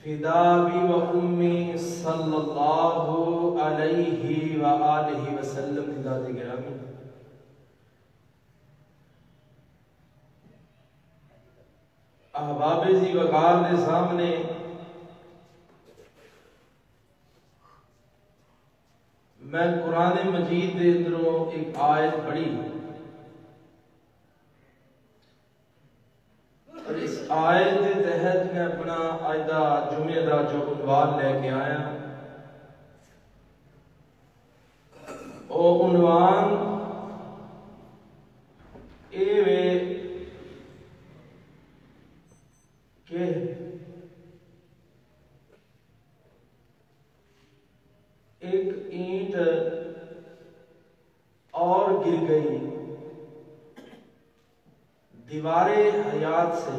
فدابی و امی صلی اللہ علیہ وآلہ وسلم دی ذات گرامی، احباب زی وقار دے سامنے میں قرآن مجید دے اندروں ایک آیت پڑھی اور اس آیت کے تحت میں اپنا آئدہ جمعہ دا جو عنوان لے کے آیا، او عنوان اے وے کہ ایک اینٹ اور گر گئی دیوار حیات سے،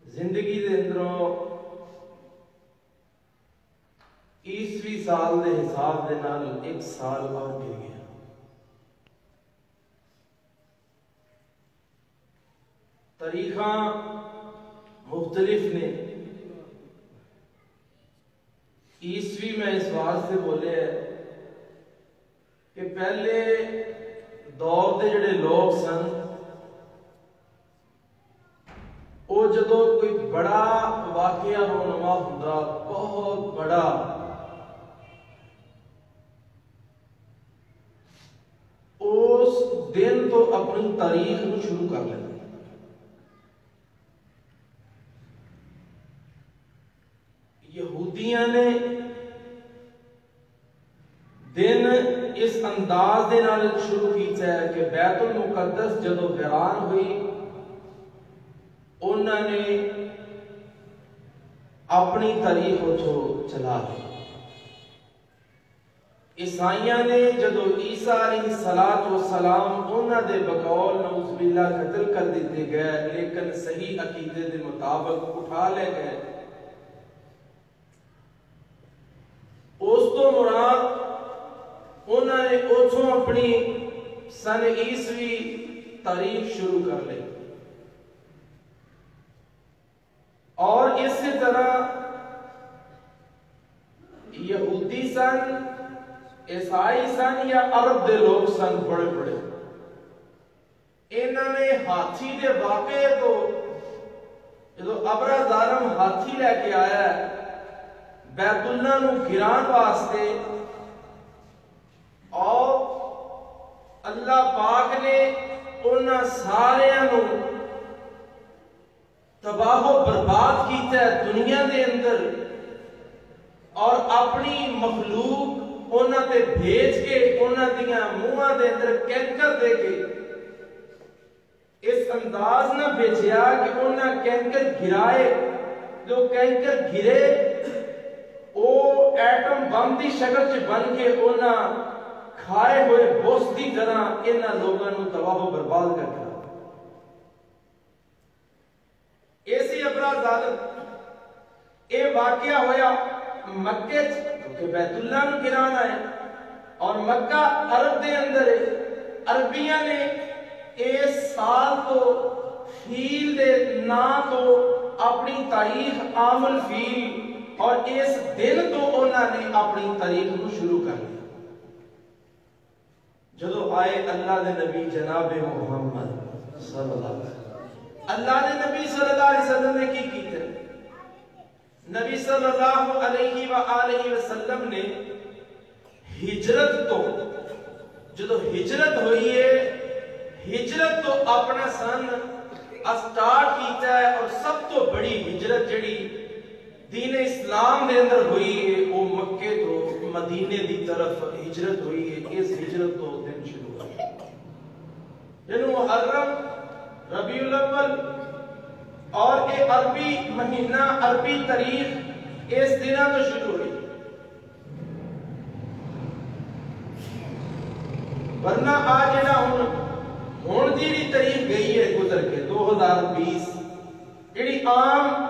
زندگی دے اندروں عیسوی سال دے حساب دے نال ایک سال اور گر گیا۔ تاریخاں مختلف نے، عیسوی میں اس واسطے بولے ہیں کہ پہلے دور دے جڑے لوگ سن وہ جدو کوئی بڑا واقعہ رونما ہوندا، بہت بڑا، اس دن تو اپنی تاریخ نو شروع کر لیتے۔ یہودیاں نے دن اس انداز دے نال شروع کیتا ہے کہ بیت المقدس جدو ویران ہوئی، انہوں نے اپنی تاریخ اتھوں چلا دی۔ عیسائیاں نے جدو عیسیٰ علیہ السلام انہوں دے بقول نعوذ باللہ قتل کر دیتے گئے، لیکن صحیح عقیدے دے مطابق اٹھا لے گئے، اس تو مراد انہوں نے اتھوں اپنی سن عیسوی تاریخ شروع کر لی۔ اور اسی طرح یہودی سن، عیسائی سن یا عرب دے لوگ سن بڑے بڑے، انہوں نے ہاتھی دے واقعے تو جدو ابرازارم ہاتھی لے کے آیا ہے بیت اللہ نو گران واسطے، اور اللہ پاک نے انہاں ساریاں نو تباہ و برباد کیتا ہے دنیا دے اندر، اور اپنی مخلوق انہاں تے بھیج کے انہاں دیاں منہاں دے اندر کینکر دے کے اس انداز نہ بھیجیا کہ انہاں کینکر گرائے، جو کینکر گرے او ایٹم بم دی شکل چ بن کے انہاں کھائے ہوئے بوس دی طرح انہاں لوگاں نو تباہ و برباد کر دیا۔ ایسی ابرازالت اے واقعہ ہویا مکے کہ بیت اللہ نو گرانا ہے، اور مکہ عرب دے اندر ہے۔ عربیاں نے اس سال تو فیل دے نا تو اپنی تاریخ عام الفیل اور اس دن تو انہوں نے اپنی تاریخ کو شروع کر دیا۔ جدو آئے اللہ دے نبی جناب محمد صلی اللہ علیہ وسلم، اللہ دے نبی صلی اللہ علیہ وسلم نے کی کیتے؟ نبی صلی اللہ علیہ وآلہ وسلم نے ہجرت تو جدو ہجرت ہوئی ہے، ہجرت تو اپنا سن اسٹارٹ کیتا ہے، اور سب تو بڑی ہجرت جڑی دین اسلام دے اندر ہوئی ہے وہ مکے تو مدینے دی طرف ہجرت ہوئی ہے۔ اس ہجرت تو دن شروع ہوئی جنہوں محرم، ربیع الاول، اور ایک عربی مہینہ، عربی تاریخ اس دنہ تو شروع ہوئی۔ ورنہ آج جڑا ہون دی بھی تاریخ گئی ہے گزر کے 2020، جڑی عام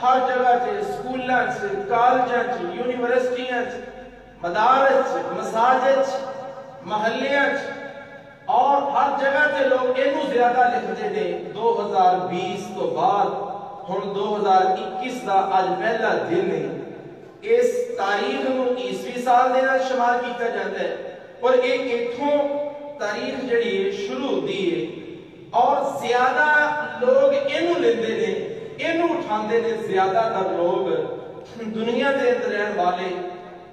ہر جگہ سے، سکولاں سے، کالجاں سے، یونیورسٹیاں سے، مدارس سے، مساجد سے، محلیاں سے، اور ہر جگہ سے لوگ اینو زیادہ لکھتے ہیں 2020 تو بعد ہن 2021 دا اج پہلا دن ہے، اس تاریخ نو عیسوی سال دے نال شمار کیتا جاتا ہے، اور ایک اتھوں تاریخ جڑی ہے شروع ہوتی ہے، اور زیادہ لوگ اینو لیندے نے، اینو اٹھاندے نے زیادہ تر لوگ دنیا دے اندر رہن والے،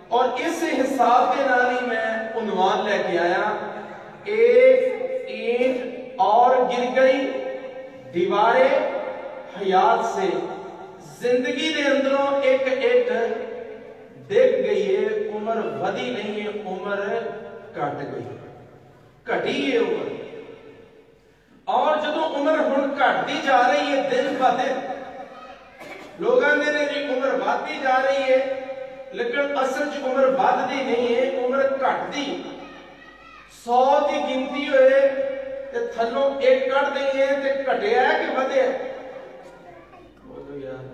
اور اس حساب کے نال ہی میں عنوان لے کے آیا، ایک اینٹ اور گر گئی دیوارے حیات سے، زندگی دے اندروں ایک اینٹ دیکھ گئی ہے، عمر ودی نہیں ہے، عمر کٹ گئی، کٹی ہے عمر، اور جدو عمر ہن کٹتی جا رہی ہے دن با دن، لوگاں نے جی عمر بڑھتی جا رہی ہے، لیکن اصل چ عمر بڑھتی نہیں ہے، عمر گھٹتی، 100 کی گنتی ہوئے تے تھلوں ایک کٹ دئی ہے تے گھٹیا ہے کہ ودھیا؟ بولو یار،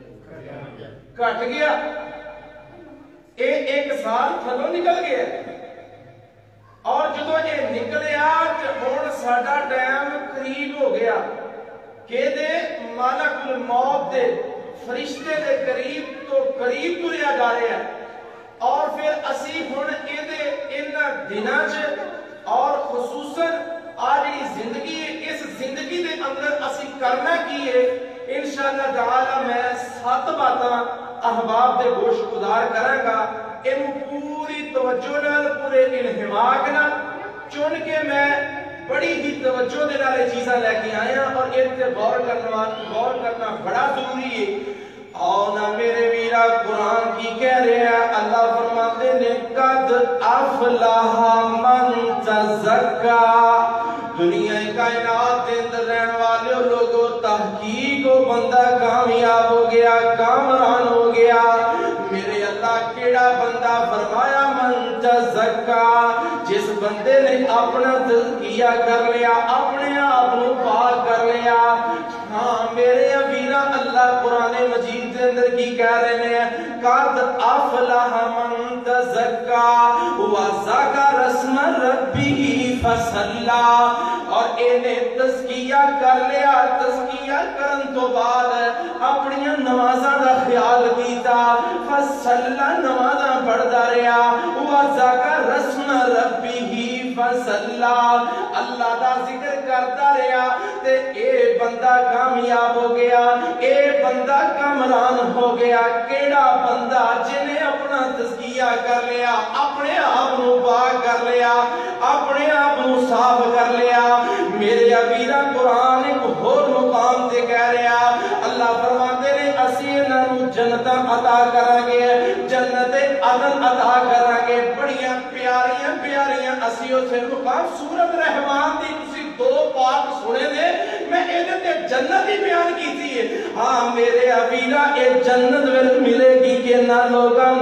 گھٹ گیا، ایک سال تھلوں نکل گیا، اور جدو یہ نکلیا کہ ہن ساڈا ٹائم قریب ہو گیا کہ دے مالک الموت دے فرشتے دے قریب تو قریب تریا جا رہے ہیں، اور پھر اسی ہن ان دناں چ اور خصوصاً آج زندگی اس زندگی دے اندر اسی کرنا کی ہے، انشاءاللہ تعالی میں 7 باتاں احباب دے گوش گزار کراں گا، ان پوری توجہ نال پورے انہماک نال چن کے میں بڑی ہی توجہ دے نال چیزاں لے کے آیا، اور ان تے غور کرنا بڑا ضروری ہے۔ اور نہ میرے ویرا قرآن کی کہہ رہے ہیں، اللہ فرماتے نے قد افلح من تزکا، دنیا کائنات کے اندر رہنے والے لوگوں تحقیق و بندہ کامیاب ہو گیا، کامران ہو گیا۔ میرے اللہ کیڑا بندہ فرمایا من تزکا، جس بندے نے اپنا تزکیہ کر لیا، اپنے آپ کو پاک کر لیا۔ ہاں میرے ابینا اللہ قرآن مجید کے اندر کی کہہ رہے ہیں، قد افلح من تزکا وذکر اسم ربہ فصلی، اور انہیں تزکیہ کر لیا، تزکیہ کرن تو بعد اپنی نمازاں دا خیال کیتا، فصلی نمازاں پڑھدا رہیا، وذکر اسم ربہ فصلی، اللہ دا ذکر کرتا رہیا، تے اے بندہ کامیاب ہو گیا، اے بندہ کامران ہو گیا۔ کیڑا بندہ جنہیں اپنا تزکیہ کر لیا، اپنے آپ کو پاک کر لیا، اپنے آپ کو صاف کر لیا۔ میرے ابیرہ قرآن ایک اور مقام تے کہہ رہا، اللہ فرماتے نے اسی انہوں جنت عطا کریں گے، جنت عدن عطا کریں گے، بڑیاں پیاریاں پیاریاں اسی اسے مقام سورت رحمان دی کسی 2 پاک سنے دے، میں ایدھے جنت ہی بیان کی تھی ہے۔ ہاں میرے ابیرہ ایک جنت ملے گی کہ نہ لوگاں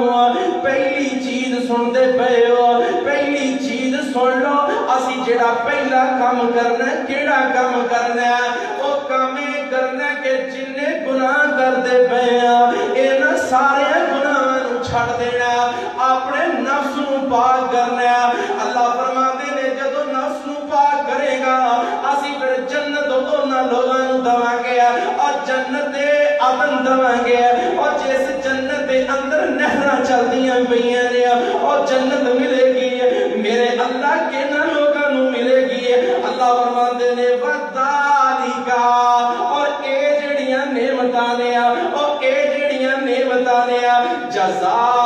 پہلی چیز سن دے پہے ہو، پہلی چیز سن لو، اسی جڑا پہلا کام کرنا ہے، کیڑا کام کرنا ہے، وہ کامیں کرنا ہے کہ جنہیں گناہ کر دے پہے ہیں، ان سارے گناہ نو چھڑ دینا، اپنے نفس نو پاک کرنا ہے۔ اللہ فرماتے نے جدو نفس نو پاک کرے گا، اسی پھر جنت دونوں لوگاں نو دواں گے، اور جنت عدن دواں گے، اور جس جنت دے اندر نہراں چلدیاں پئیاں نے، اور جنت ملے گی میرے اللہ کے نہ لوگاں نو ملے گی۔ اللہ فرماتے نے وَذَالِكَ، اور اے جڑیاں نعمتاں نے، اور اے جڑیاں نعمتاں نے جزاء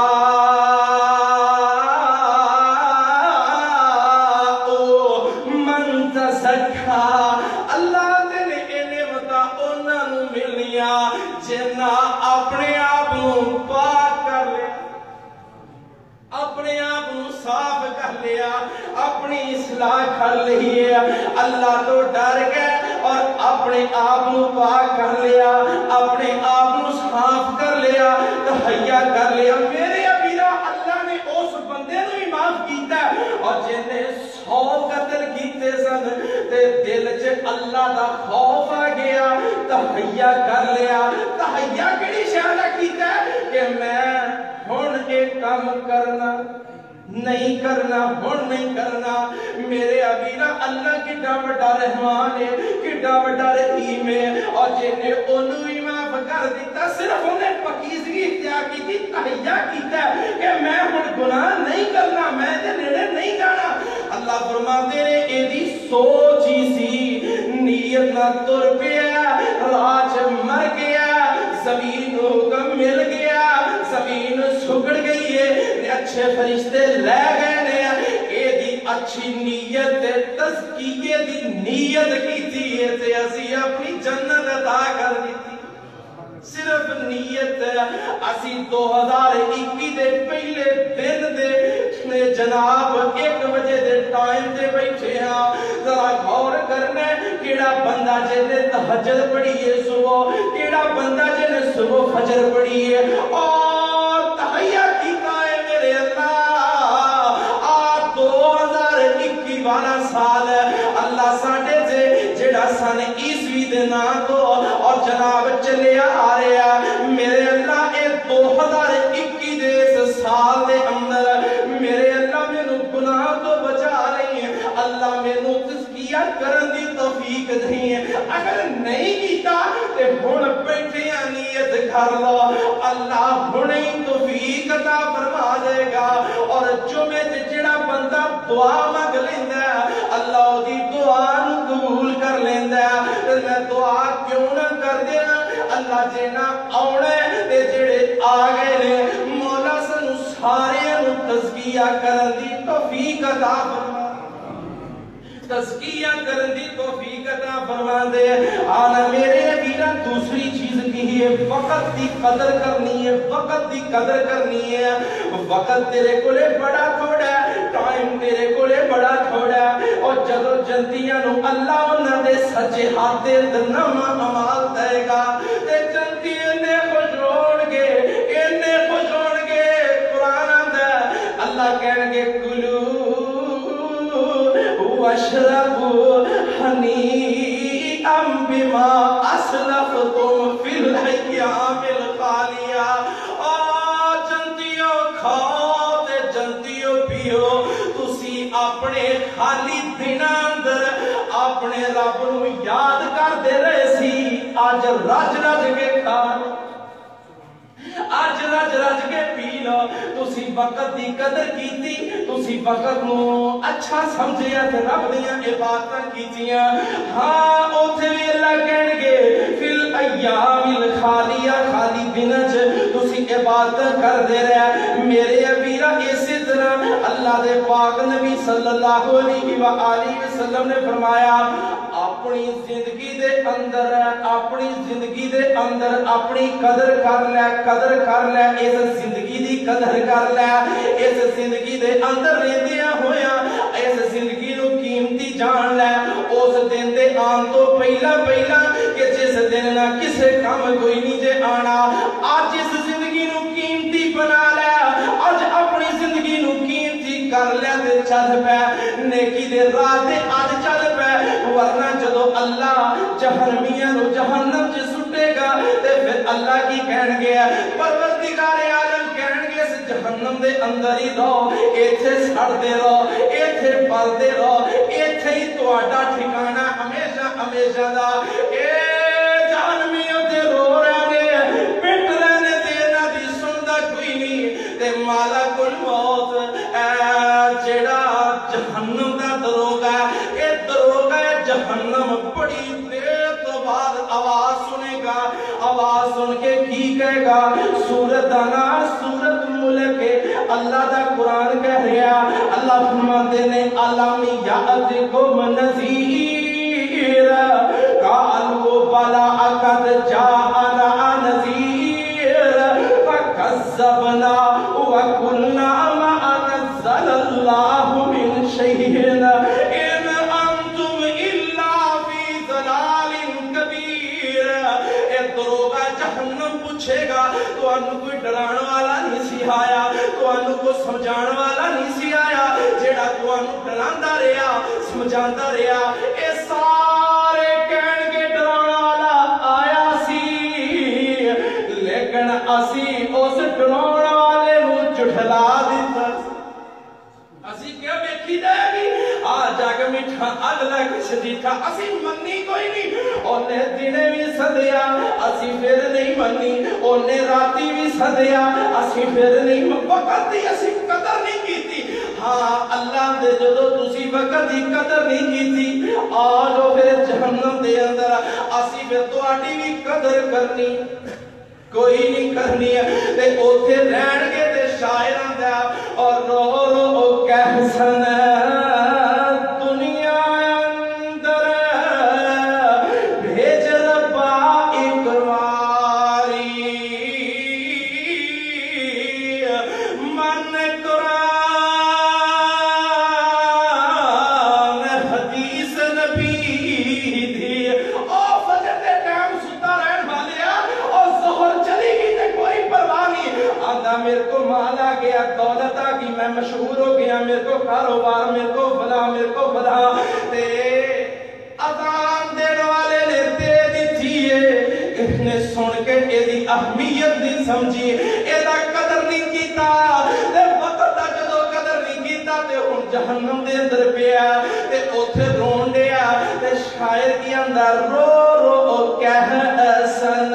من تزکا، اللہ نے اے نعمتاں انہاں نو ملنیاں جنہاں اپنے آپ کو پاک کر لیا، اپنے آپ کو صاف کر لیا، اپنی اصلاح کر لی ہے، اللہ تو ڈر گئے اور اپنے آپ کو پاک کر لیا، اپنے آپ کو صاف کر لیا، تہیا کر لیا۔ میرے ابیرہ اللہ نے اس بندے نو ہی معاف کیتا ہے، اور جنہیں 100 قتل کیتے سن تے دل چ اللہ دا خوف آ گیا، تہیا کر لیا۔ تہیا کیڑی شے دا کیتا ہے کہ میں ہن ایک کام کرنا نہیں کرنا، ہن نہیں کرنا۔ میرے ابیرہ اللہ کڈا بڑا رحمان ہے، کڈا بڑا رحیم ہے، اور جنہیں انہوں ہی معاف کر اختیار کی تہیا کیتا ہے کہ میں ہن گناہ نہیں کرنا, میں تے نیڑے نہیں جانا. اللہ فرماتے نے ایدی سوچ ہی سی, نیت نہ تر پیا, راج مر گیا, زمین حکم مل گیا, زمین سکڑ گئی ہے, اچھے فرشتے لے گئے نے, ایدی اچھی نیت تزکیے دی نیت کی تھی ہے تے اسی اپنی جنت عطا کر دی تھی. صرف نیت اسی 2021 دے پہلے دن دے جناب 1 بجے دے ٹائم دے بیٹھے ہاں. ذرا غور کرنا کیڑا بندہ جے نے تہجد پڑھی ہے صبح, کیڑا بندہ جے نے صبح فجر پڑھی ہے اور تہیا کیتا ہے میرے اللہ. 2021 سال اللہ ساڈے تے جڑا سن عیسوی دے نا تو اور جناب چلے آ رہا میرے اللہ, اے 2021 دے اس سال دے اندر میرے اللہ مینوں گناہ تو بچا رہی ہے. اللہ مینوں تزکیہ کرن دی توفیق دیں. اگر نہیں کیتا تے ہن بیٹھے نیت کر لو, اللہ ہنے توفیق عطا فرما دے گا. اور جمعے تے جڑا بندہ دعا مانگ لیندا اللہ دی دعا نو قبول کر لیندا. میں دعا کیوں نہ کر دینا, اللہ جے نہ آونے تے جڑے آ گئے نے مولا سانو سارے نو تزکیہ کرن دی توفیق عطا فرما, تزکیہ کرن دی توفیق عطا فرما دے. آنا میرے ویرا دوسری چیز کی ہے وقت دی قدر کرنی ہے, وقت دی قدر کرنی ہے. وقت تیرے کولے بڑا تھوڑا ہے, ٹائم تیرے کولے بڑا تھوڑا ہے, اور جدو جنتیاں نو اللہ انہاں دے سچے ہاتھ دے اندر نواں عمل دے گا تے جنتی نے خوش ہون گے, اینے خوش ہون گے. قرآن آندا اللہ کہن گے کلو واشربوا حنیئا بما اسلفتم فی الایام الخالیہ. جنتیوں کھاؤ تے جنتیوں پیو, تسی اپنے خالی دناں اندر اپنے رب نو یاد کردے رہے سی, اج رج رج کے کھاؤ, اج رج رج کے پی لو. تسی وقت دی قدر کیتی, تسی وقت نو اچھا سمجھیا تے رب دیاں عبادتاں کیتیاں. ہاں اوتھے وی اللہ کہن گے فی الایام الخالیہ, خالی دناں چ تسی عبادت کردے رہے. میرے ویرا اسی طرح اللہ دے پاک نبی صلی اللہ علیہ وآلہ وسلم نے فرمایا اپنی زندگی دے اندر, اپنی زندگی دے اندر اپنی قدر کر لے, قدر کر لے, اس زندگی دی قدر کر لے. اس زندگی دے اندر رہندیاں ہویاں اس زندگی نو قیمتی جان لے. اس دن دے آن تو پہلا کہ جس دن نہ کسے کام کوئی نہیں جے آنا, آج اس زندگی نو قیمتی بنا لے, آج اپنی زندگی نو قیمتی کر لے تے چل پے نیکی دے راہ تے آج چل پے. ورنہ جدو اللہ جہنمیاں نو جہنم چ سٹے گا تے پھر اللہ کی کہن گیا پروردگار عالم کہن گے اس جہنم دے اندر ہی رہو, ایتھے سڑدے رہو, ایتھے پلدے رہو, ایتھے ہی تہاڈا ٹھکانہ ہمیشہ ہمیشہ دا. اے جہنمیوں تے رو رہے نے, پٹ رہے نے تے انہاں دی سندا کوئی نہیں. تے مالک الموت جڑا جہنم دا دروگا, اے دروگا جہنم بڑی دیر تو بعد آواز سنے گا. آواز سن کے کی کہے گا, سورت دانا سورت ملک اللہ دا قرآن کہہ رہا. اللہ فرماتے نے علم یأتکم نذیر قالوا بلی قد جاءنا نذیر فکذبنا وقلنا ما نزل اللہ من شیء ان انتم الا فی ضلال کبیر. اے دروغہ جہنم پوچھے گا تو انہوں کوئی ڈران والا نہیں سی آیا, تو انہوں کو سمجھان والا نہیں سی آیا, جیڑا تو انہوں ڈراندا رہا سمجھاندا رہا. اے سارے کہن کے ڈران والا آیا سی, لیکن اسی اس ڈران والے نو جھٹلا دیتا. اسی کیا بیٹھی جائے گی آ جا کے میٹھا اگلا کسی دیٹھا اسی منی کوئی نہیں, انہیں دینے بھی صدیا اسی پھر نہیں منی, اونے راتی بھی سدیا اسی پھر نہیں وقت دی اسی قدر نہیں کیتی ہاں اللہ دے جدو تسی وقت دی قدر نہیں کیتی آجو پھر جہنم دے اندر اسی پھر تو آٹی بھی قدر کرنی کوئی نہیں کرنی ہے تے اوتھے رہن گے تے شاعراں دا اور رو رو کہہ سن دنیا اندر بھیج ربا ایک واری من قرآن حدیث نبی دی او فجر دے ٹائم ستا رہن والے اور ظہر چلی گئی تے کوئی پرواہ نہیں آدھا میرے کو مال آ گیا دولت آ گئی میں مشہور ہو گیا میرے کو کاروبار میرے کو بلا تے اذان دین والے نے دے دیتی ہے اس نے سن کے ایدی اہمیت نہیں سمجھی ایدہ قدر نہیں کیتا تے وقت دا جدو قدر نہیں کیتا تے ان جہنم دے اندر پیا تے اوتھے رون دیا تے شاعر کی اندر رو رو کہہ سن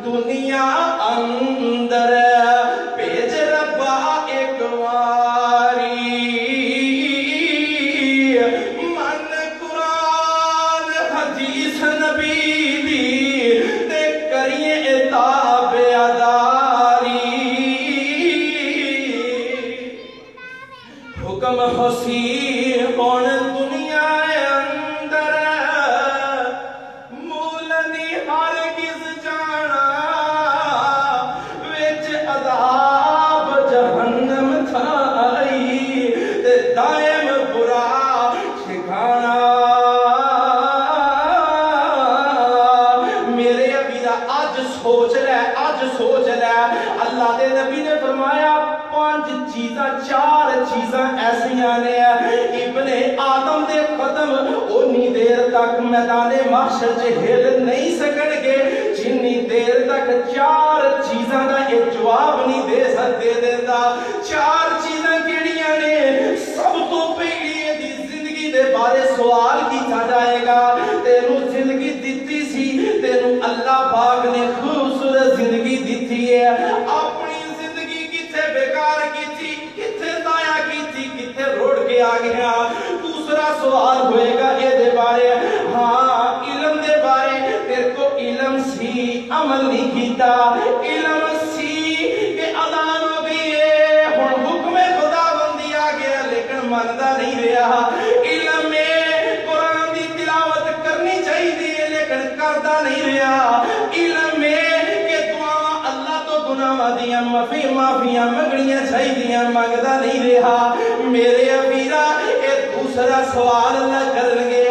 دنیا اندر بھیج ربا ایک واری من قرآن حدیث نبی دی تے کریے اتاب اداری حکم حسین کون دنیا اندر مولنی ہرگز جانا وچ عذاب جہنم تھائی تے دائم برا ٹھکانا میرے عبیدہ آج سوچ لے اللہ دے نبی نے فرمایا چار چیزاں ایسیاں نے ابن آدم دے قدم اونی دیر تک میدان محشر چ ہل نہیں سکن گے جنی دیر تک چار چیزاں دا ایک جواب نہیں دے سکتے دیندا چار چیزاں کیڑیاں نے سب تو پہلی دی زندگی دے بارے سوال کیتا جائے گا تینوں زندگی دتی سی تینوں اللہ پاک نے خوبصورت زندگی دتی ہے اپنی زندگی کتے بیکار کیتی کتے ضائع کیتی کتے روڑ کے آ گیا دوسرا سوال ہوئے گا یہ دے بارے ہاں علم دے بارے تیرے کو علم سی عمل نہیں کیتا علم سی کہ اذان ہو گئی ہے ہن حکم خدا بندی آ گیا لیکن مندا نہیں رہا علم میں قرآن دی تلاوت کرنی چاہیے لیکن کردا نہیں رہا علم میں گناہ معافیاں منگنیاں چاہیے منگدا نہیں رہا میرے امیرا ایک دوسرا سوال نہ کرن گے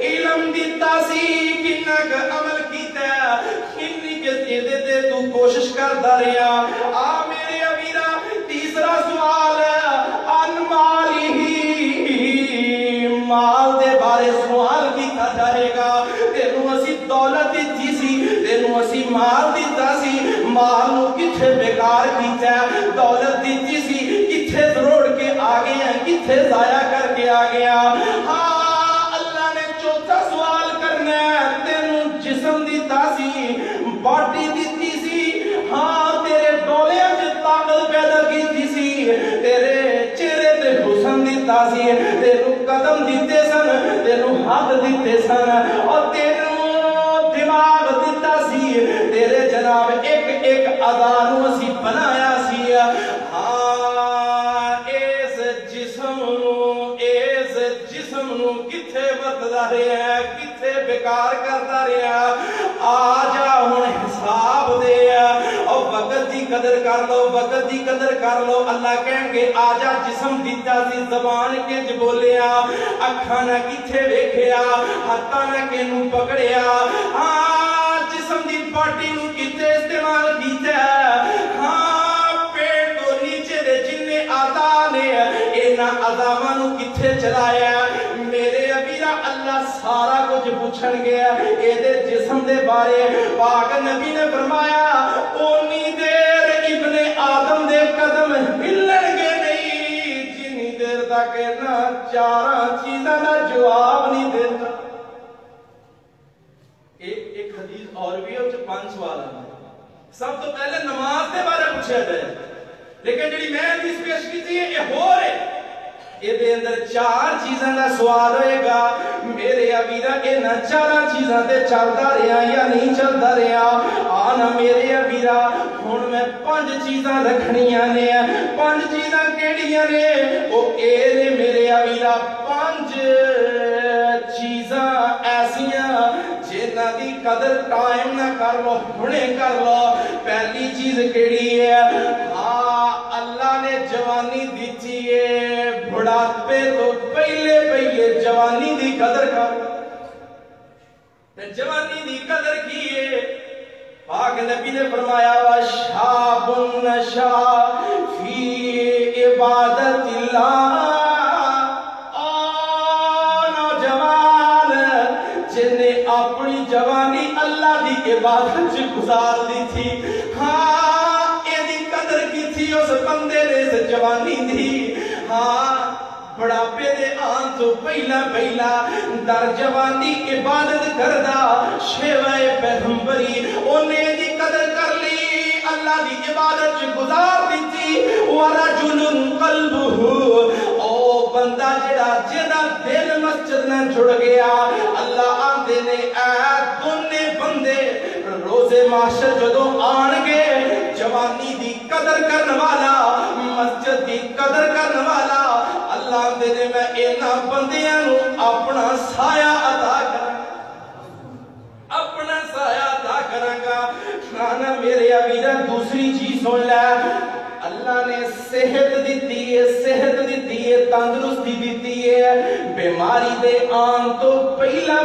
علم دیتا سی کنا کا عمل کیتا کنی کے دے دے تو کوشش کردا رہیا آ میرے امیرا تیسرا سوال ان مالی مال دے بارے سوال کیتا جائے گا تینوں اسی دولت دیتی سی تینوں اسی مال دیتا سی مال نو کتھے بیکار کیتا ہے دولت دیتی سی کتھے روڑ کے آگے ہیں کتھے ضائع کر کے آگے ہیں ہاں اللہ نے چوتھا سوال کرنا ہے تینوں جسم دیتا سی باڈی دیتی سی ہاں تیرے ڈولیاں سے طاقت پیدا کیتی سی تیرے چہرے تے حسن دیتا سی تینوں قدم دیتے سن تینوں ہاتھ دیتے سن اور تینوں دماغ دیتا سی تیرے جناب ایک ادانو اسی بنایا سی ہاں اس جسم نو کتھے ورتدا رہیا کتھے بیکار کردا رہیا آ جا ہن حساب دے اور وقت دی قدر کر لو وقت دی قدر کر لو اللہ کہیں گے آ جا جسم دیتا سی زبان کنج بولیا اکھاں نہ کتھے ویکھیا ہتھاں نہ کینوں پکڑیا ہاں جسم دی باڈی نو کتھے استعمال کیتا ہاں پیٹ تو نیچے دے جننے اعضاء نے انہاں اعضاء نو کتھے چلایا میرے ابیرا اللہ سارا کچھ پوچھن گیا اے دے جسم دے بارے پاک نبی نے فرمایا اونی دیر ابن آدم دے قدم ہلن گے نہیں جنی دیر تک نہ چاراں چیزاں دا جواب نہیں دیتا ایک حدیث اور بھی ہے 5 سوال ہیں سب تو پہلے نماز کے بارے پوچھا جائے، لیکن جی میں حدیث پیش کی تھی یہ ہو رہے یہ اندر چار چیزاں کا سوال ہوئے گا میرے ابیرا انہاں چار چیزاں تے چلتا رہا یا نہیں چلتا رہا آنا میرے ابیرا ہن میں 5 چیزاں رکھنیاں نے 5 چیزاں کیڑیاں نے او اے نے میرے ابیرا 5 چیزاں ایسیاں جنہاں دی قدر قائم نہ کر لو ہنے کر لو پہلی چیز کیڑی ہے اللہ نے جوانی دیتی ہے بڑھاپے تو پہلے جوانی دی قدر کر جوانی دی قدر کیے پاک نبی نے فرمایا وَشَابٌ نَشَا فِي عبادت اللہ نوجوان جن نے اپنی جوانی اللہ دی عبادت گزار دی تھی اس بندے نے اس جوانی دی بڑھاپے دے آن تو پہلا در جوانی عبادت کردا شیوائے پیغمبری انہیں دی قدر کر لی اللہ دی عبادت گزار دیتی وَرَجُلٌ قَلْبُهُ او بندہ جڑا دل مسجد نہ جڑ گیا اللہ آندے نے اے دونے بندے روز معاشر جدو آن گے جوانی دی قدر کرنے والا مسجد دی قدر کرنے والا اللہ دے نے میں اینا بندیاں نو اپنا سایہ عطا اپنا سایہ عطا کرنگا کھانا میرے ابیرہ دوسری چیز سن لے اللہ نے صحت دیتی ہے تندرستی دیتی ہے بیماری دے آن تو پہلا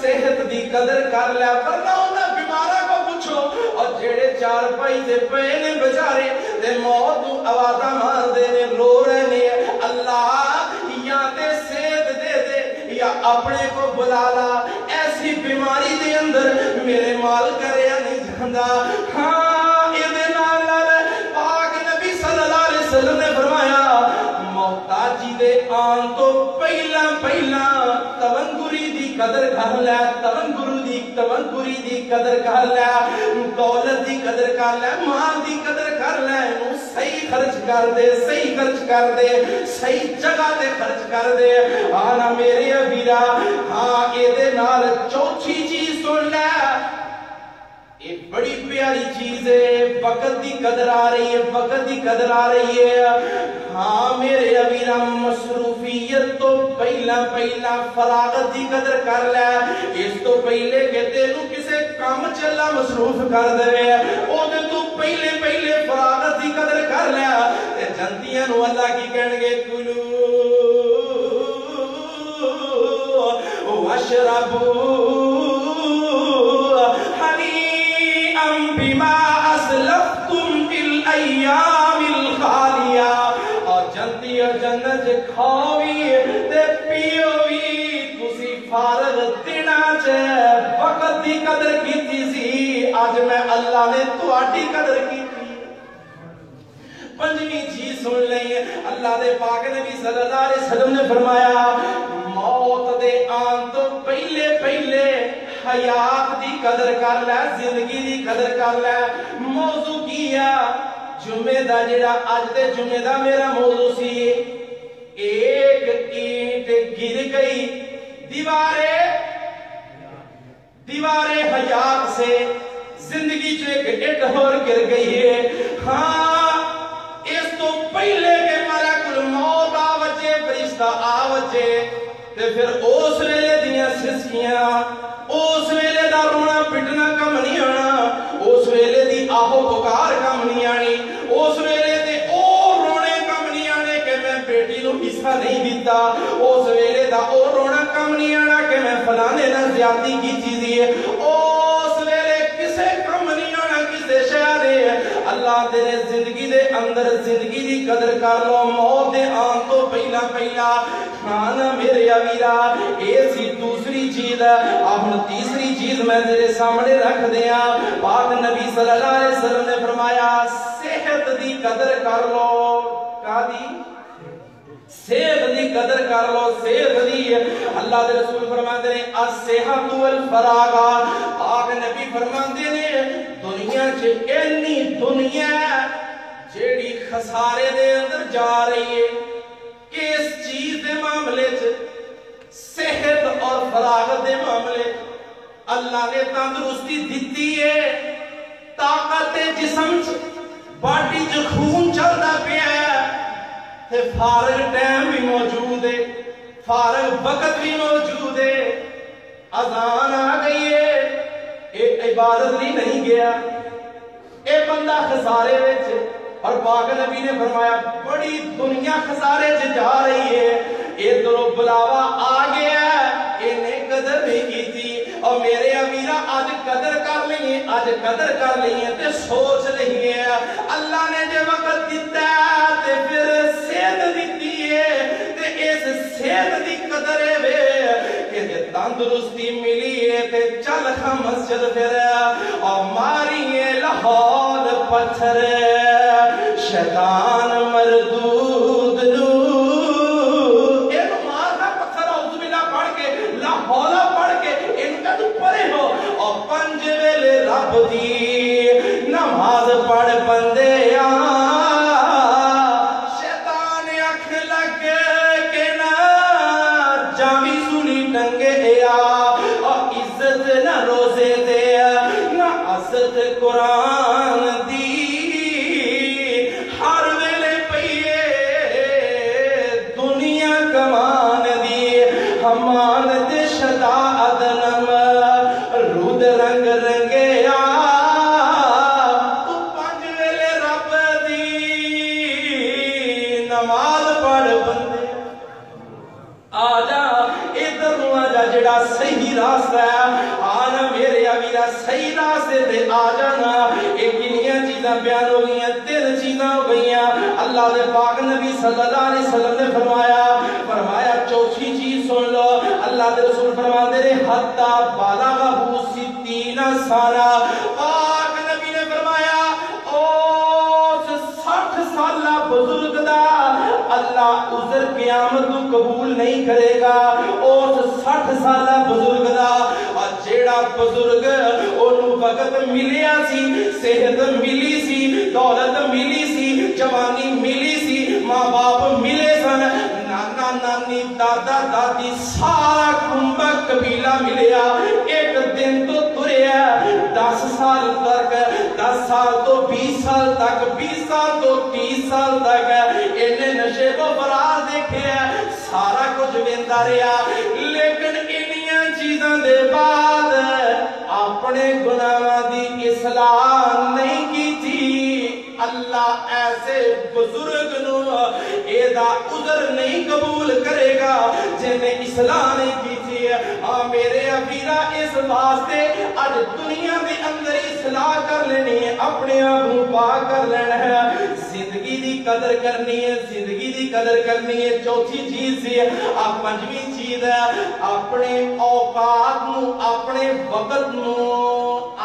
صحت دی قدر کر لے ورنہ انہاں بیمارہ کو پوچھو اور جڑے چار پائی دے پہنے بچارے دے موت تو آوازہ مار دے نے رو رہے نے اللہ یا دے صحت دے یا اپنے کو بلا لا ایسی بیماری دے اندر میرے مال کرے یا نہیں جاندہ نے فرمایا محتاجی دے آن تو پہلا تونگری دی قدر کر لے تونگری دی قدر کر لے دولت دی قدر کر لے مال دی قدر کر لے صحیح خرچ کر دے صحیح جگہ دے خرچ کر دے آنا میرے ابیرہ اے دے نال چوتھی چیز سن لے ایک بڑی پیاری چیز ہے وقت دی قدر آ رہی ہے میرے ابیرہ مصروفیت تو پہلا فراغت دی قدر کر لے اس تو پہلے کہ تینوں کسے کام چلا مصروف کر دے او دے تو پہلے فراغت دی قدر کر لے جنتیاں نو اللہ کی کہنگے کلو واشربو بما اسلفتم فی الایام الخالیہ اور جنتی اور جنت کھاوی تے پیوی تسی فارغ دینا چاہے وقت دی قدر کیتی سی آج میں اللہ نے تواڈی قدر کیتی پنجویں چیز سن لیں اللہ دے پاک نبی صلی اللہ علیہ وسلم نے فرمایا موت دے آن تو پہلے حیات دی قدر کر لے زندگی دی قدر کر لے موضوع کیا جمعہ دا جڑا آج دے جمعہ دا میرا موضوع سی ایک اینٹ گر گئی دیوارے حیات سے زندگی جو ایک اینٹ اور گر گئی ہے اس تو پہلے کہ ملک الموت آوچے فرشتہ آوچے تے پھر اس ویلے دیاں سسکیاں اس ویلے دا رونا پٹنا کم نہیں آنا اس ویلے دی آہو پکار کم نہیں آنی اس ویلے دے اور رونے کم نہیں آنے کہ میں بیٹی نو حصہ نہیں دیتا اس ویلے دا اور رونا کم نہیں آنا کہ میں فلانے نہ زیادتی کی چیزی ہے اس ویلے کسے کم نہیں آنا کسے شہرے اللہ تیرے زندگی دے اندر زندگی دی قدر کر لو موت دے آن تو پہلا کھانا میرے ابیرہ ایسی دوسری چیز ہے اب تیسری چیز میں تیرے سامنے رکھ دیا پاک نبی صلی اللہ علیہ وسلم نے فرمایا صحت دی قدر کر لو کہا دی صحت دی قدر کر لو صحت دی اللہ دے رسول فرماندے نے الصحت والفراغ پاک نبی فرماندے نے دنیا اینی دنیا جیڑی خسارے دے اندر جا رہی ہے کہ اس چیز دے معاملے صحت اور فراغت دے معاملے اللہ نے تندرستی دیتی ہے، طاقت جسم باڈی جو خون چلتا پیا ہے، فارغ ٹائم بھی موجود ہے، فارغ وقت بھی موجود ہے، اذان آ گئی ہے، ایک عبادت نہیں گیا، ایک بندہ خسارے وچ، اور پاک نبی نے فرمایا بڑی دنیا خسارے جا رہی ہے، ادھروں بلاوا آ گیا، انہیں قدر نہیں کی تھی، اور میرے امیرہ آج قدر کر لئیے، آج قدر کر لئیے تے سوچ لئیے اللہ نے جو وقت دیتا ہے تے پھر صحت دیتی ہے، تے اس صحت دی قدر ہے کہ تندرستی ملی ہے تے چل کھا مسجد پھر اور ماری لاہور پتھر شیطان مردود نو اینو مارنا پتھر اعوذ باللہ پڑھ کے لا حولا پڑھ کے ان کا تو پڑے ہو اور پنج ویلے رب دی نماز پڑھ بندے شیطان اکھ لگ کے نہ جامی سنی ٹنگے اور عزت نہ روزے دے نہ عزت قرآن دی امانت شدا ادنم رود رنگ رنگیا تو پنج ویلے رب دی نماز پڑھ بندے آجا ادھر نو آجا جڑا صحیح راستہ ہے آنا میرے امیرہ صحیح راستے دے آجانا ایک کنیاں چیزاں بیان ہو گئی ہیں 3 چیزاں ہو گئی ہیں اللہ دے پاک نبی صلی اللہ علیہ وسلم نے فرمایا چوتھی چیز سن لو اللہ دے رسول فرماتے رہے حتی بالغہ 60 سالہ پاک نبی نے فرمایا اوس 60 سالہ بزرگ دا اللہ عذر قیامت کو قبول نہیں کرے گا اوس 60 سالہ بزرگ دا اور جیڑا بزرگ انہوں وقت ملیا سی صحت ملی سی دولت ملی سی جوانی ملی سی ماں باپ ملے سن نانا نانی دادا دادی سارا کنبہ قبیلہ ملیا ایک دن تو تریا 10 سال تک 10 سال تو 20 سال تک 20 سال تو 30 سال تک انہیں نشے کو فراز دیکھے سارا کچھ ویندا رہا لیکن انہیاں چیزاں دے بعد اپنے گناہاں دی اصلاح نہیں کی تھی اللہ ایسے بزرگ نو ایدہ عذر نہیں قبول کرے گا جنہیں اصلاح نہیں کی تھی میرے ابیرہ اس واسطے آج دنیا میں اندر اصلاح کر لینی ہے اپنے آنکھوں پاک کر لینا ہے زندگی دی قدر کرنی ہے زندگی دی قدر کرنی ہے چوتھی چیز ہے پنجویں چیز ہے اپنے اوقات نو اپنے وقت نو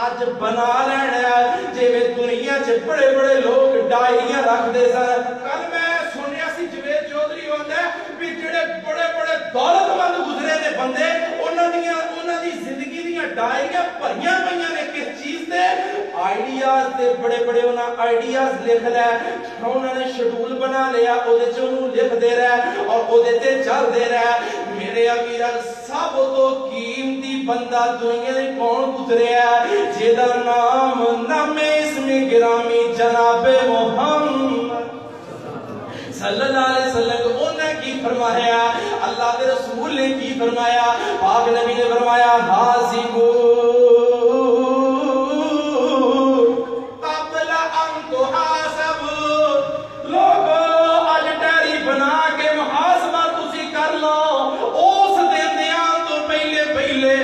آج بنا لینا ہے جیویں دنیا چ بڑے بڑے لوگ ڈائریاں رکھ دے سن کل میں سنیا سی جوید چودھری ہوتا ہے بھی جڑے بڑے بڑے دولت مند گزرے نے بندے انہاں دی زندگی دیاں ڈائریاں بھریاں پئیاں نے کس چیز دے آئیڈیاز دے بڑے بڑے انہاں آئیڈیاز لکھ لے انہاں نے شیڈول بنا لیا اودے چ انہوں لکھ دے رہا اور اودے تے چل دے رہا میرے امیرہ سب تو قیمتی بندہ دنیا نے کون گزرے ہے جیدہ نام اسم گرامی جناب محمد صلی اللہ علیہ وسلم انہیں کی فرمایا اللہ دے رسول نے کی فرمایا پاک نبی نے فرمایا حاسبو قبل ان تحاسبو لوگو آج ڈیری بنا کے محاسبہ تسی کر لو اس دن دیان تو پہلے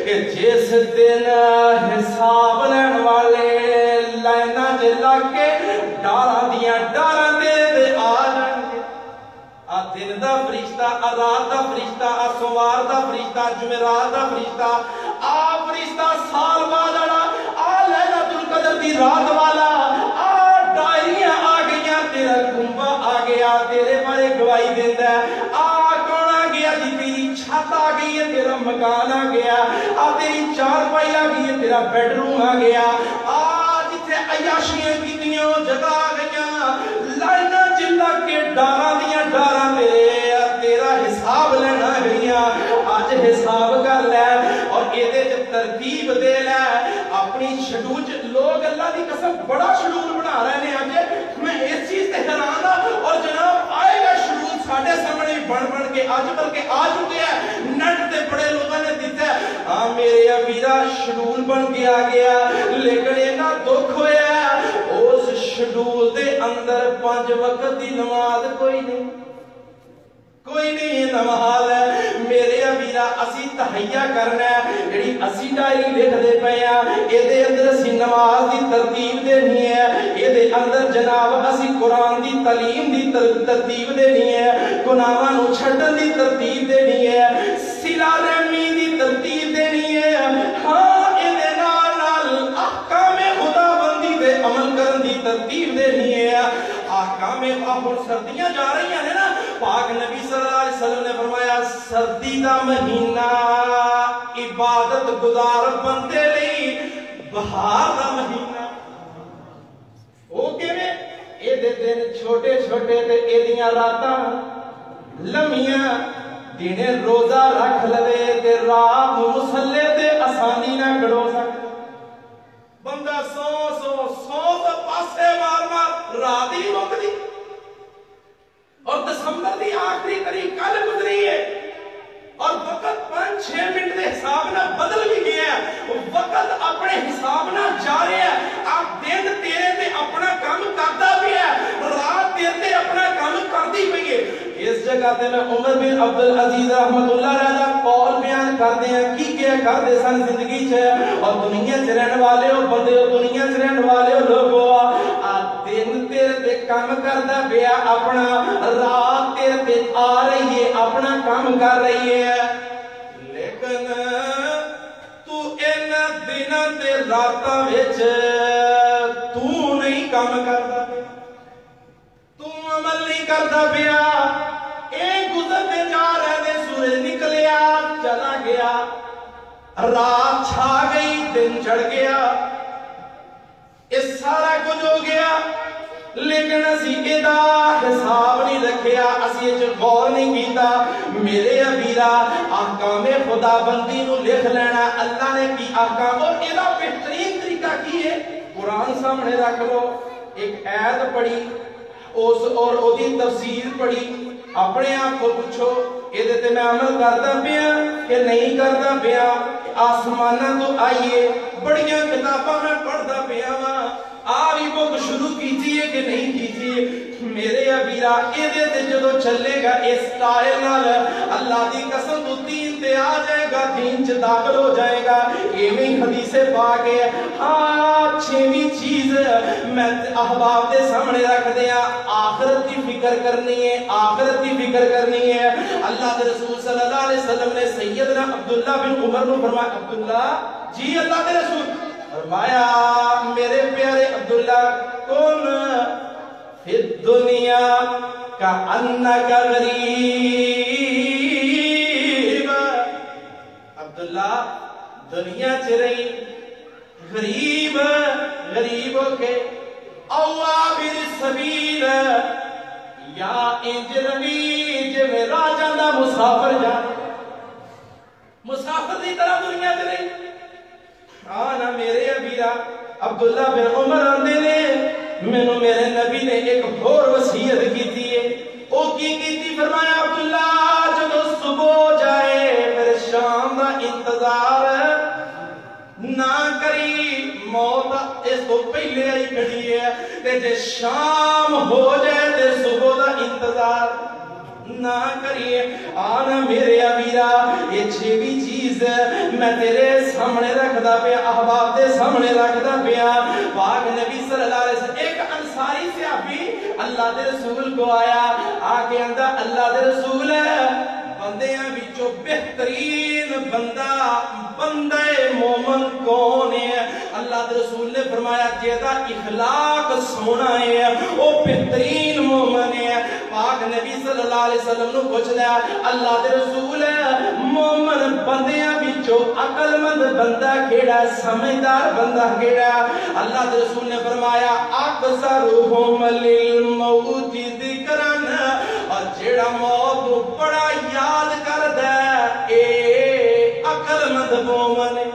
کہ جس دن حساب لین والے لائنہ جلا کے ڈارہ دے آ جائیں دن دا فرشتہ رات دا فرشتہ سوار دا فرشتہ جمعرات دا فرشتہ فرشتہ سال بعد ليلۃ القدر دی رات والا ڈائریاں آ گئیاں تیرا کنبہ آ گیا تیرے بارے گواہی دیندا ہے کون آ گیا جی تیری چھت آ گئی ہے تیرا مکان آ گیا تیری چار پائی آ گئی ہے تیرا بیڈ روم آ گیا جتھے تلاشیاں کیتیاں جگہ گئیاں لائناں چلا کے ڈاراں دیاں ڈاراں تیرا حساب لینا گئیاں آج حساب کر لے اور ایدے ترتیب دے لے اپنی شڈول لوگ اللہ دی قسم بڑا شڈول بنا رہے ہیں آج میں اس چیز تے حیران ہوں اور جناب آئے گا شڈول ساڈے سامنے بن کے آج بلکہ آ چکے ہیں نٹ تے بڑے لوگوں نے دیتا ہے ہاں میرے ابیرا شڈول بن کے آ گیا لیکن اینا دکھ ہویا اس شڈول دے اندر 5 وقت دی نماز کوئی نہیں نماز ہے میرے ابیرا اسی تحیہ کرنا ہے جڑی اسی ڈائری لکھ دے پئے ہیں اے دے اندر اسی نماز دی ترتیب دینی ہے اے دے اندر جناب اسی قرآن دی تعلیم دی ترتیب دینی ہے گناہاں نو چھڈن دی ترتیب دینی ہے صلہ رحمی دی ترتیب دینی ہے ہاں اے دے نال احکام خداوندی دے عمل کرن دی ترتیب دینی ہے احکام اور سردیاں جا رہی ہیں نا پاک نبی صلی اللہ علیہ وسلم نے فرمایا سردی دا مہینہ عبادت گزار بندے لئی بہار دا مہینہ او کیویں اے دے دن چھوٹے چھوٹے تے اے دیاں راتاں لمیاں دینے روزہ رکھ لوے تے رات مصلے تے آسانی نہ کھڑو سکے بندہ سو پاسے مار رات ہی مک دی اور دسمبر دی آخری تاریخ کل گزری ہے اور وقت 5-6 منٹ دے حساب نہ بدل بھی گیا ہے وقت اپنے حساب نہ جا رہے ہیں آپ دن تیرے تے اپنا کام کرتا بھی ہے رات تیرے تے اپنا کام کرتی بھی ہے اس جگہ تے میں عمر بن عبدالعزیز رحمت اللہ علیہ قول بیان کر دے ہیں کی کیا کر دے سن زندگی چھے اور دنیا چھ رہن والے ہو بندے ہو دنیا چھ رہن والے ہو لوگو دن تیرے تے کام کرتا بیا اپنا رات تیرے تے آ رہی ہے اپنا کام کر رہی ہے لیکن تو ان دن تے راتاں وچ تو نہیں کام کرتا بیا تو عمل نہیں کرتا بیا ایک گزرتے جا رہے دے سورج نکلیا چلا گیا رات چھا گئی دن چڑھ گیا اس سارا کچھ ہو گیا لیکن اسی ایدہ حساب نہیں رکھیا اسی اچھ غور نہیں کیتا میرے ابیرہ احکام خدا بندی نو لکھ لینا اللہ نے کی احکام اور ایدہ بہترین طریقہ کی ہے قرآن سامنے رکھ لو ایک آیت پڑھی اور او دی تفسیر پڑھی اپنے آپ کو پوچھو یہ دیتے میں عمل کرتا پیا کہ نہیں کرتا پیا آسمانہ تو آئیے بڑیاں کتاباں میں پڑھتا پیا آوی بک شروع کیجئے کہ نہیں کیجئے میرے ابیرہ یہ دیتے جدو چلے گا اس ٹائل نال اللہ دی قسم تو دین تے آ جائے گا دین چھ داخل ہو جائے گا ایویں حدیث پاک ہے ہاں چھویں چیز میں احباب دے سامنے رکھ دیا آخرت کی فکر کرنی ہے آخرت کی فکر کرنی ہے اللہ دے رسول صلی اللہ علیہ وسلم نے سیدنا عبداللہ بن عمر نے فرمایا عبداللہ جی اللہ دے رسول فرمایا میرے پیارے عبداللہ کون فی الدنیا کا انکا غریب عبداللہ دنیا چرئی غریب ہو کے او عابر السبیل یا انج روی جو راجہ دا مسافر جانے مسافر دی طرح دنیا چرئی آنا میرے ابیرہ عبداللہ بن عمر آندے نے میں میرے نبی نے ایک اور وصیت کی تھی او کی تھی فرمایا عبداللہ جب صبح جائے پھر شام دا انتظار نہ کری موت اس کو پہلے آئی کھڑی ہے تے جے شام ہو جائے تے صبح دا انتظار نہ کریے آنا میرے ابیرہ یہ چھویں چیز میں تیرے سامنے رکھ دا پیا احباب دے سامنے رکھ دا پیا پاک نبی صلی اللہ علیہ وسلم ایک انصاری صحابی اللہ دے رسول کو آیا آگے اندہ اللہ دے رسول بندیاں وچوں بہترین بندے مومن کون ہے؟ اللہ دے رسول نے فرمایا جیدا اخلاق سونا ہے وہ بہترین مومن ہے۔ پاک نبی صلی اللہ علیہ وسلم نو پوچھ لیا اللہ دے رسول مومن بندیاں وچوں عقل مند بندہ کیڑا، سمجھدار بندہ کیڑا؟ اللہ دے رسول نے فرمایا اکثرہم للموت ذکرن، اور جیڑا موت کو بڑا یاد کردا ہے اے عقل مند مومن ہے۔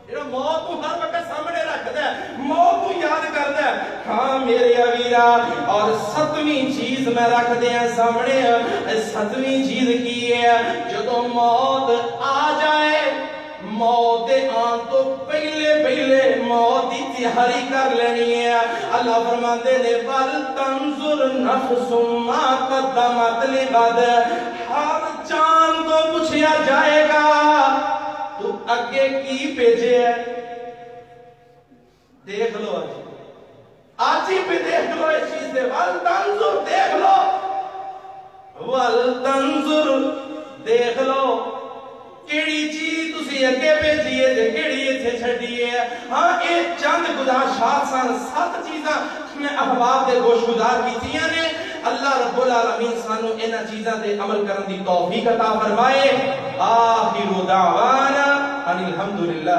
جیڑا موت کو ہر وقت سامنے رکھدا ہے، موت کو یاد کردا ہے۔ ہاں میرے ویرا، اور ستویں چیز میں رکھ دیاں سامنے، ستویں چیز کی ہے؟ جدوں موت آ جائے، موت آن تو پہلے موت کی تیاری کر لینی ہے۔ اللہ فرماندے نے بل تنظر نفس ما قدمت لغد، ہر جان کو پوچھا جائے گا تو اگے کی بھیجے ہے؟ دیکھ لو آج ہی پہ دیکھ لو اس چیز دے، ول تنظر دیکھ لو، ول تنظر دیکھ لو کیڑی چیز تسی اگے بھیجیے تے کیڑی ایتھے چھڈیے۔ ہاں اے چند گزارشات سن، 7 چیزاں میں احباب دے گوش گزار کیتیاں نے۔ اللہ رب العالمین سانو انہاں چیزاں دے عمل کرن دی توفیق عطا فرمائے۔ آخر دعوانا ان الحمدللہ۔